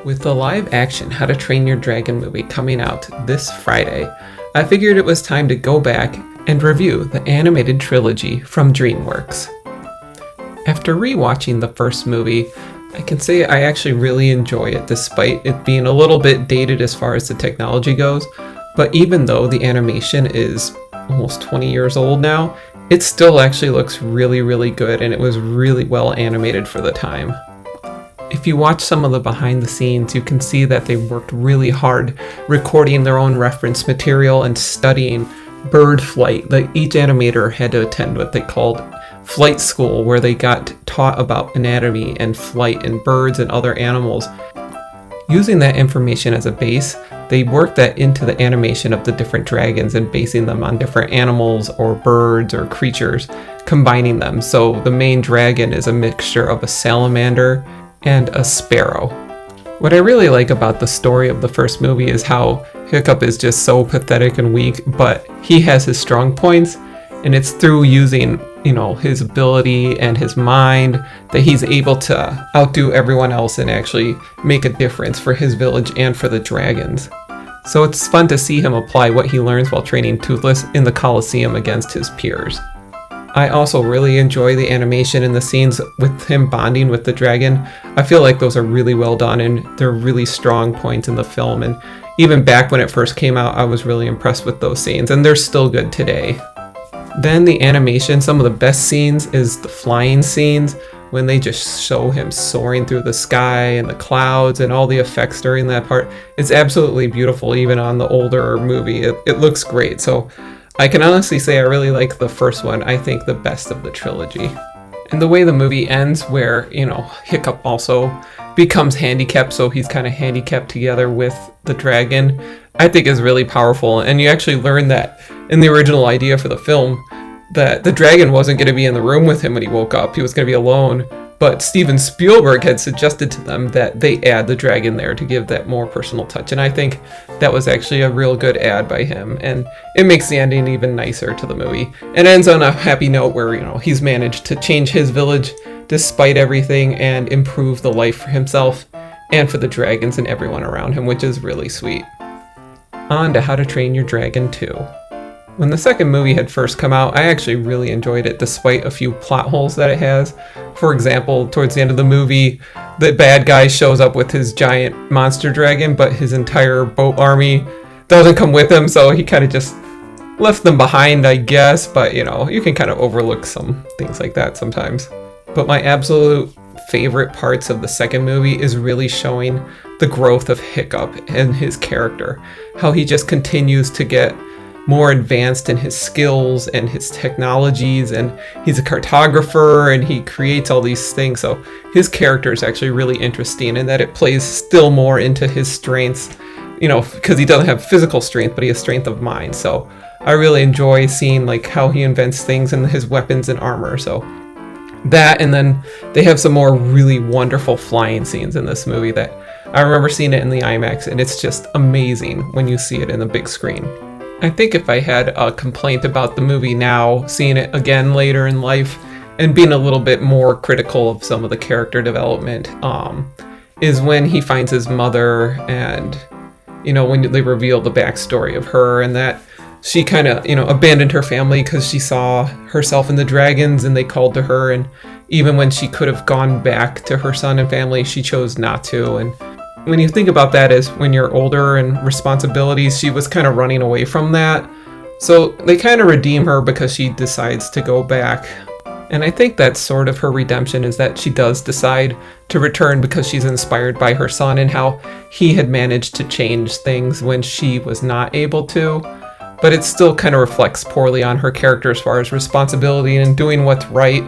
With the live action How to Train Your Dragon movie coming out this Friday, I figured it was time to go back and review the animated trilogy from DreamWorks. After rewatching the first movie, I can say I actually really enjoy it despite it being a little bit dated as far as the technology goes, but even though the animation is almost 20 years old now, it still actually looks really good and it was really well animated for the time. If you watch some of the behind the scenes, you can see that they worked really hard recording their own reference material and studying bird flight. Each animator had to attend what they called flight school, where they got taught about anatomy and flight and birds and other animals. Using that information as a base, they worked that into the animation of the different dragons and basing them on different animals or birds or creatures, combining them. So the main dragon is a mixture of a salamander and a sparrow. What I really like about the story of the first movie is how Hiccup is just so pathetic and weak, but he has his strong points, and it's through using, his ability and his mind that he's able to outdo everyone else and actually make a difference for his village and for the dragons. So it's fun to see him apply what he learns while training Toothless in the Colosseum against his peers. I also really enjoy the animation in the scenes with him bonding with the dragon. I feel like those are really well done and they're really strong points in the film, and even back when it first came out, I was really impressed with those scenes, and they're still good today. Then the animation, some of the best scenes is the flying scenes, when they just show him soaring through the sky and the clouds and all the effects during that part. It's absolutely beautiful, even on the older movie. It looks great. So I can honestly say I really like the first one. I think the best of the trilogy. And the way the movie ends, where, Hiccup also becomes handicapped, so he's kind of handicapped together with the dragon, I think is really powerful. And you actually learn that in the original idea for the film, that the dragon wasn't going to be in the room with him when he woke up. He was going to be alone. But Steven Spielberg had suggested to them that they add the dragon there to give that more personal touch. And I think that was actually a real good add by him. And it makes the ending even nicer to the movie. It ends on a happy note where, he's managed to change his village despite everything and improve the life for himself and for the dragons and everyone around him, which is really sweet. On to How to Train Your Dragon 2. When the second movie had first come out, I actually really enjoyed it despite a few plot holes that it has. For example, towards the end of the movie, the bad guy shows up with his giant monster dragon, but his entire boat army doesn't come with him, so he kind of just left them behind, I guess. But, you can kind of overlook some things like that sometimes. But my absolute favorite parts of the second movie is really showing the growth of Hiccup and his character. How he just continues to get more advanced in his skills and his technologies, and he's a cartographer and he creates all these things. So his character is actually really interesting in that it plays still more into his strengths, because he doesn't have physical strength, but he has strength of mind. So I really enjoy seeing how he invents things and his weapons and armor. So that, and then they have some more really wonderful flying scenes in this movie that I remember seeing it in the IMAX, and it's just amazing when you see it in the big screen. I think if I had a complaint about the movie now, seeing it again later in life, and being a little bit more critical of some of the character development, is when he finds his mother and, when they reveal the backstory of her and that she kind of, abandoned her family because she saw herself in the dragons and they called to her. And even when she could have gone back to her son and family, she chose not to. And when you think about that as when you're older and responsibilities, she was kind of running away from that. So they kind of redeem her because she decides to go back. And I think that's sort of her redemption, is that she does decide to return because she's inspired by her son and how he had managed to change things when she was not able to. But it still kind of reflects poorly on her character as far as responsibility and doing what's right.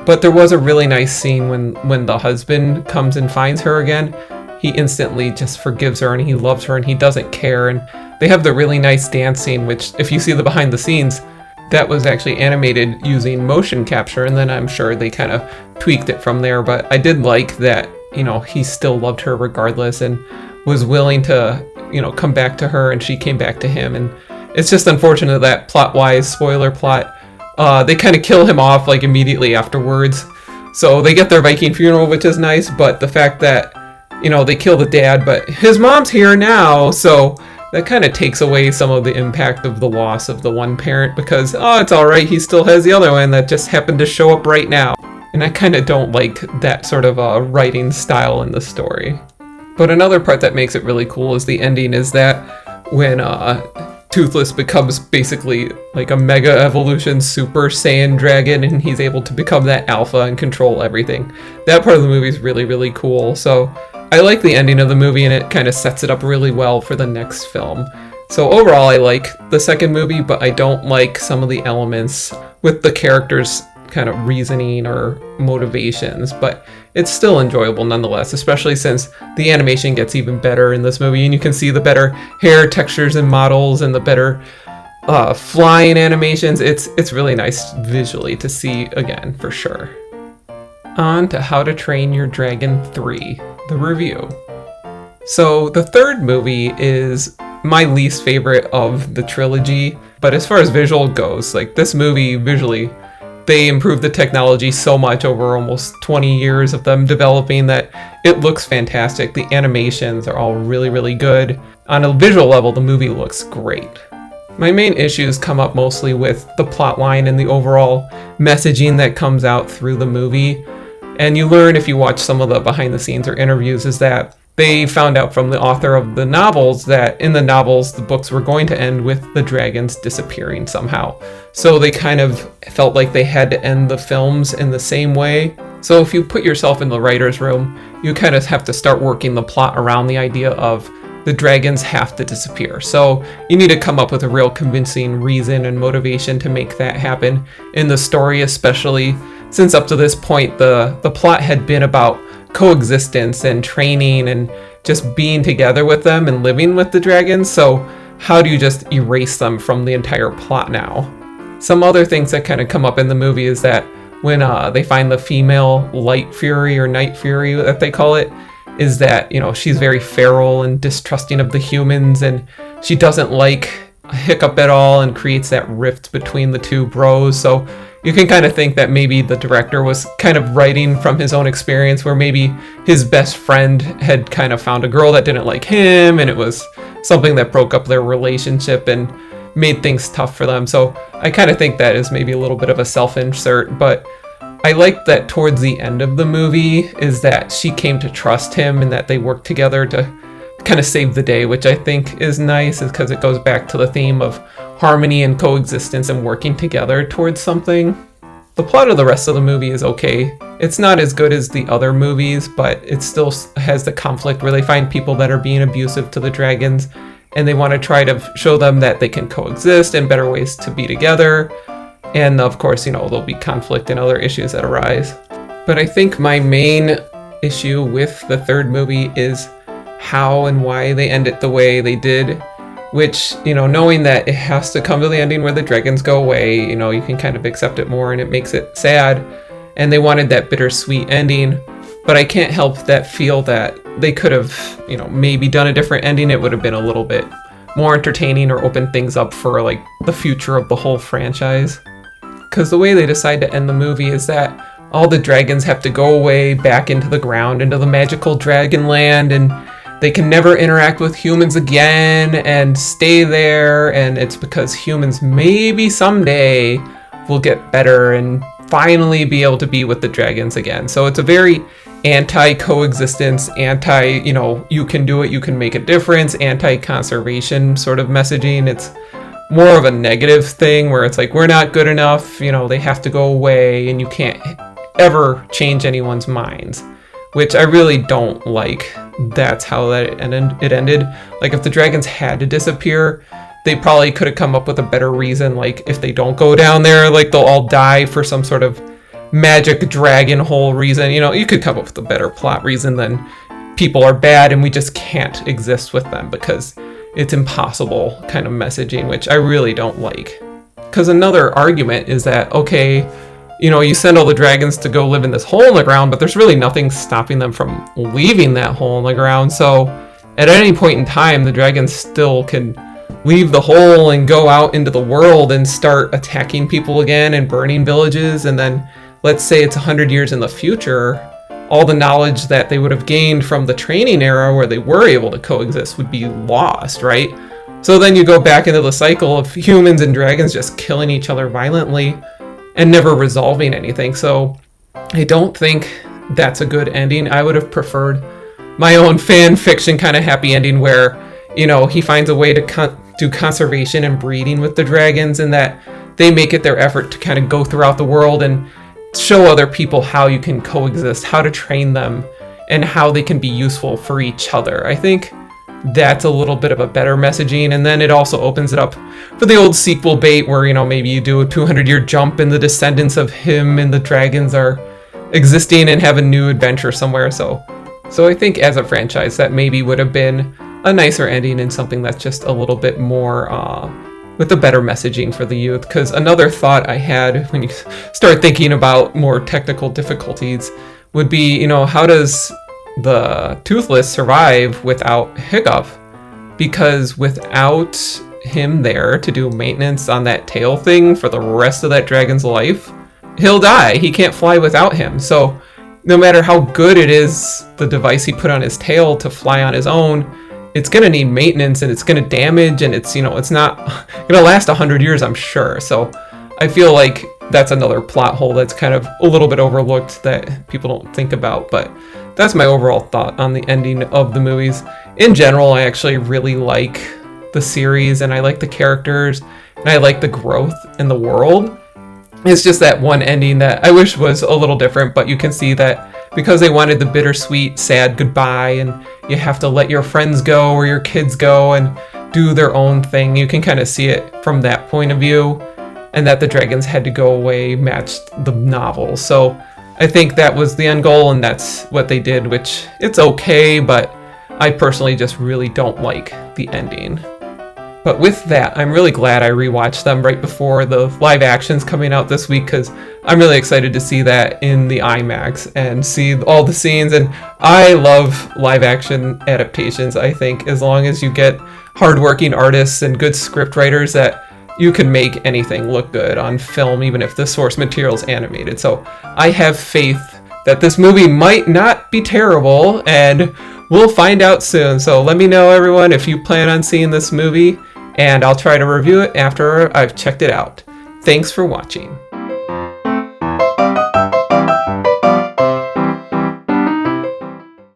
But there was a really nice scene when the husband comes and finds her again. He instantly just forgives her and he loves her and he doesn't care. And they have the really nice dance scene, which if you see the behind the scenes, that was actually animated using motion capture. And then I'm sure they kind of tweaked it from there. But I did like that, he still loved her regardless and was willing to, come back to her, and she came back to him. And it's just unfortunate that plot-wise, spoiler plot, they kind of kill him off immediately afterwards. So they get their Viking funeral, which is nice. But the fact that they kill the dad, but his mom's here now, so that kind of takes away some of the impact of the loss of the one parent because, oh, it's alright, he still has the other one that just happened to show up right now. And I kind of don't like that sort of writing style in the story. But another part that makes it really cool is the ending is that when Toothless becomes basically like a mega evolution Super Saiyan dragon and he's able to become that alpha and control everything. That part of the movie is really, really cool. So I like the ending of the movie and it kind of sets it up really well for the next film. So overall I like the second movie, but I don't like some of the elements with the characters' kind of reasoning or motivations, but it's still enjoyable nonetheless, especially since the animation gets even better in this movie and you can see the better hair textures and models and the better flying animations. It's really nice visually to see again, for sure. On to How to Train Your Dragon 3, the review. So the third movie is my least favorite of the trilogy, but as far as visual goes, like this movie visually, they improved the technology so much over almost 20 years of them developing that it looks fantastic. The animations are all really, really good. On a visual level, the movie looks great. My main issues come up mostly with the plot line and the overall messaging that comes out through the movie. And you learn if you watch some of the behind the scenes or interviews is that they found out from the author of the novels that in the novels, the books were going to end with the dragons disappearing somehow. So they kind of felt like they had to end the films in the same way. So if you put yourself in the writer's room, you kind of have to start working the plot around the idea of the dragons have to disappear. So you need to come up with a real convincing reason and motivation to make that happen in the story, especially since up to this point, the plot had been about coexistence and training and just being together with them and living with the dragons. So how do you just erase them from the entire plot now? Some other things that kind of come up in the movie is that when they find the female Light Fury or Night Fury that they call it, is that, she's very feral and distrusting of the humans and she doesn't like Hiccup at all and creates that rift between the two bros. So you can kind of think that maybe the director was kind of writing from his own experience where maybe his best friend had kind of found a girl that didn't like him and it was something that broke up their relationship and made things tough for them. So I kind of think that is maybe a little bit of a self-insert, but I like that towards the end of the movie is that she came to trust him and that they worked together to kind of save the day, which I think is nice because it goes back to the theme of harmony and coexistence and working together towards something. The plot of the rest of the movie is okay. It's not as good as the other movies, but it still has the conflict where they find people that are being abusive to the dragons and they want to try to show them that they can coexist and better ways to be together. And of course, there'll be conflict and other issues that arise. But I think my main issue with the third movie is how and why they end it the way they did, which, knowing that it has to come to the ending where the dragons go away, you can kind of accept it more and it makes it sad. And they wanted that bittersweet ending, but I can't help that feel that they could have, maybe done a different ending. It would have been a little bit more entertaining or opened things up for like the future of the whole franchise. Because the way they decide to end the movie is that all the dragons have to go away back into the ground, into the magical dragon land, and they can never interact with humans again and stay there. And it's because humans maybe someday will get better and finally be able to be with the dragons again. So it's a very anti-coexistence, you can do it, you can make a difference, anti-conservation sort of messaging. It's more of a negative thing where it's like, we're not good enough, they have to go away and you can't ever change anyone's minds, which I really don't like. That's how it ended. Like if the dragons had to disappear, they probably could have come up with a better reason. Like if they don't go down there, like they'll all die for some sort of magic dragon hole reason. You could come up with a better plot reason than people are bad and we just can't exist with them because it's impossible kind of messaging, which I really don't like. Because another argument is that, okay, you send all the dragons to go live in this hole in the ground, but there's really nothing stopping them from leaving that hole in the ground. So at any point in time, the dragons still can leave the hole and go out into the world and start attacking people again and burning villages. And then let's say it's 100 years in the future, all the knowledge that they would have gained from the training era where they were able to coexist would be lost, right? So then you go back into the cycle of humans and dragons just killing each other violently and never resolving anything. So I don't think that's a good ending. I would have preferred my own fan fiction kind of happy ending where, you know, he finds a way to do conservation and breeding with the dragons, and that they make it their effort to kind of go throughout the world and show other people how you can coexist, how to train them, and how they can be useful for each other. I think that's a little bit of a better messaging, and then it also opens it up for the old sequel bait where, you know, maybe you do a 200-year jump and the descendants of him and the dragons are existing and have a new adventure somewhere. So I think as a franchise that maybe would have been a nicer ending and something that's just a little bit more with a better messaging for the youth. Because another thought I had when you start thinking about more technical difficulties would be, you know, how does the Toothless survive without Hiccup? Because without him there to do maintenance on that tail thing for the rest of that dragon's life, he'll die. He can't fly without him. So no matter how good it is, the device he put on his tail to fly on his own, it's going to need maintenance and it's going to damage, and it's, you know, it's not going to last 100 years, I'm sure. So I feel like that's another plot hole that's kind of a little bit overlooked that people don't think about. But that's my overall thought on the ending of the movies. In general, I actually really like the series, and I like the characters, and I like the growth in the world. It's just that one ending that I wish was a little different, but you can see that because they wanted the bittersweet, sad goodbye, and you have to let your friends go or your kids go and do their own thing, you can kind of see it from that point of view, and that the dragons had to go away matched the novel. So I think that was the end goal, and that's what they did, which it's okay, but I personally just really don't like the ending. But with that, I'm really glad I rewatched them right before the live action's coming out this week, because I'm really excited to see that in the IMAX and see all the scenes. And I love live action adaptations. I think as long as you get hardworking artists and good script writers, that you can make anything look good on film, even if the source material is animated. So I have faith that this movie might not be terrible, and we'll find out soon. So let me know, everyone, if you plan on seeing this movie, and I'll try to review it after I've checked it out. Thanks for watching.